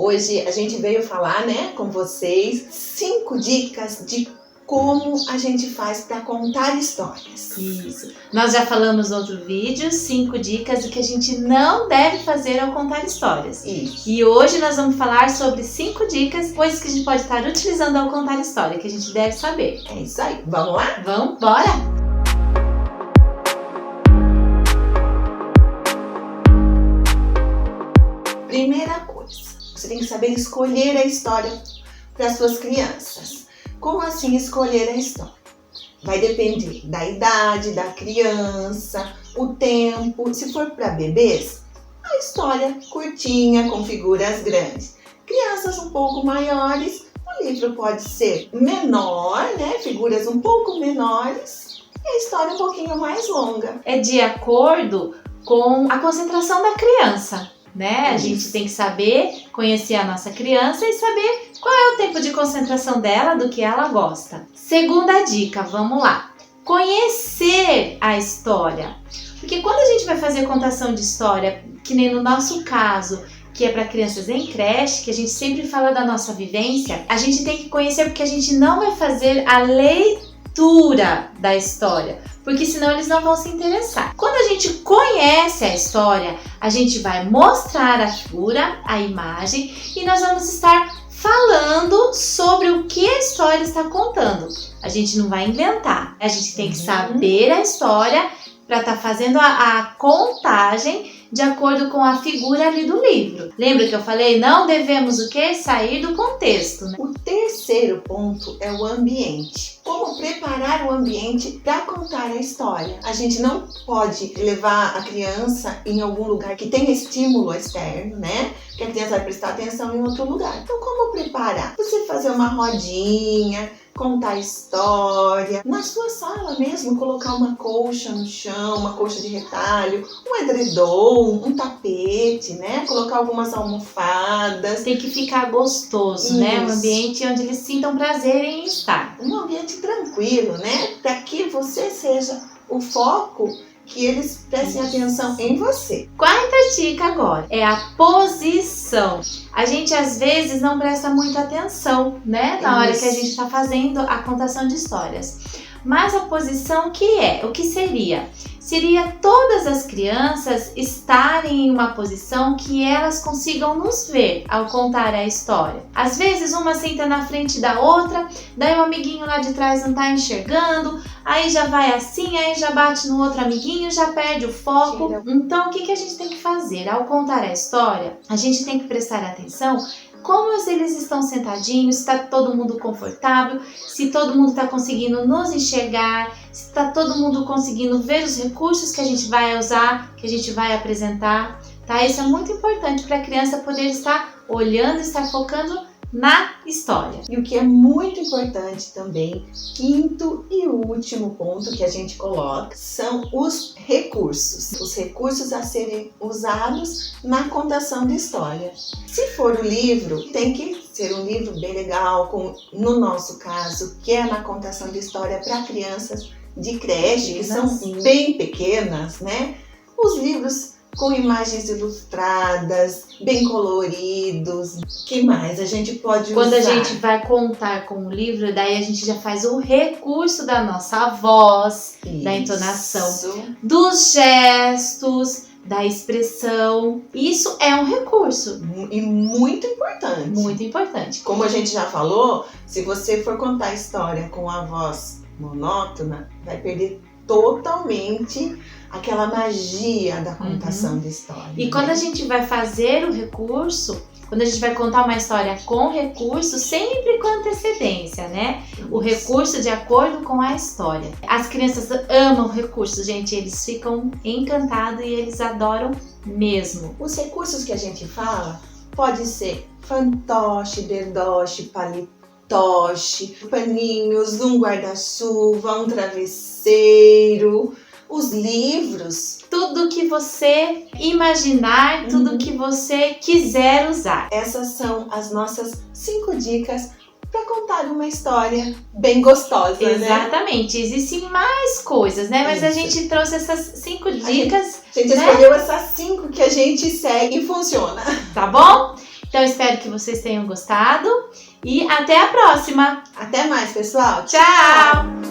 Hoje a gente veio falar, né, com vocês 5 dicas de como a gente faz para contar histórias. Isso. Nós já falamos no outro vídeo 5 dicas do que a gente não deve fazer ao contar histórias. Isso. E hoje nós vamos falar sobre 5 dicas, coisas que a gente pode estar utilizando ao contar história, que a gente deve saber. É isso aí. Vamos lá? Vamos, bora! Primeira coisa, você tem que saber escolher a história para suas crianças. Como assim escolher a história? Vai depender da idade da criança, o tempo. Se for para bebês, a história curtinha com figuras grandes. Crianças um pouco maiores, o livro pode ser menor, né? Figuras um pouco menores e a história um pouquinho mais longa. É de acordo com a concentração da criança, né? A gente tem que saber conhecer a nossa criança e saber qual é o tempo de concentração dela, do que ela gosta. Segunda dica, vamos lá. Conhecer a história. Porque quando a gente vai fazer contação de história, que nem no nosso caso, que é para crianças em creche, que a gente sempre fala da nossa vivência, a gente tem que conhecer porque a gente não vai fazer a leitura da história, porque senão eles não vão se interessar. Quando a gente conhece a história, a gente vai mostrar a figura, a imagem, e nós vamos estar falando sobre o que a história está contando. A gente não vai inventar, a gente tem que saber a história para estar fazendo a contagem de acordo com a figura ali do livro. Lembra que eu falei? Não devemos o quê? Sair do contexto, né? O terceiro ponto é o ambiente. Como preparar o ambiente para contar a história. A gente não pode levar a criança em algum lugar que tenha estímulo externo, né? Que a criança vai prestar atenção em outro lugar. Então, como preparar? Você fazer uma rodinha, contar história. Na sua sala mesmo, colocar uma colcha no chão, uma colcha de retalho, um edredom, um tapete, né? Colocar algumas almofadas. Tem que ficar gostoso, né? Um ambiente onde eles sintam prazer em estar. Um ambiente tranquilo, né? Para que você seja o foco, que eles prestem atenção em você. Quarta dica agora é a posição. A gente às vezes não presta muita atenção, né? Na hora que a gente está fazendo a contação de histórias. Mas a posição o que seria? Seria todas as crianças estarem em uma posição que elas consigam nos ver ao contar a história. Às vezes uma senta na frente da outra, daí o amiguinho lá de trás não está enxergando, aí já vai assim, aí já bate no outro amiguinho, já perde o foco. Então o que a gente tem que fazer? Ao contar a história, a gente tem que prestar atenção como eles estão sentadinhos, se está todo mundo confortável, se todo mundo está conseguindo nos enxergar, se está todo mundo conseguindo ver os recursos que a gente vai usar, que a gente vai apresentar, tá? Isso é muito importante para a criança poder estar olhando, estar focando na história. E o que é muito importante também, quinto e último ponto que a gente coloca, são os recursos. Os recursos a serem usados na contação de história. Se for o livro, tem que ser um livro bem legal, no nosso caso, que é na contação de história para crianças de creche, que são bem pequenas, né? Os livros com imagens ilustradas, bem coloridos. Que mais a gente pode Quando usar? a gente vai contar com o livro, daí a gente já faz o recurso da nossa voz, da entonação, dos gestos, da expressão. Isso é um recurso. E muito importante. Muito importante. Como a gente já falou, se você for contar a história com a voz monótona, vai perder totalmente aquela magia da contação de história. E quando a gente vai fazer o recurso, quando a gente vai contar uma história com recurso, sempre com antecedência, né? O recurso de acordo com a história. As crianças amam recursos, gente, eles ficam encantados e eles adoram mesmo. Os recursos que a gente fala pode ser fantoche, derdoche, palitoche, paninhos, um guarda-chuva, um travesseiro, os livros, tudo que você imaginar, tudo que você quiser usar. Essas são as nossas 5 dicas para contar uma história bem gostosa, Exatamente, existem mais coisas, né? Mas a gente trouxe essas 5 dicas. A gente escolheu essas 5 que a gente segue e funciona. Tá bom? Então, espero que vocês tenham gostado e até a próxima. Até mais, pessoal. Tchau!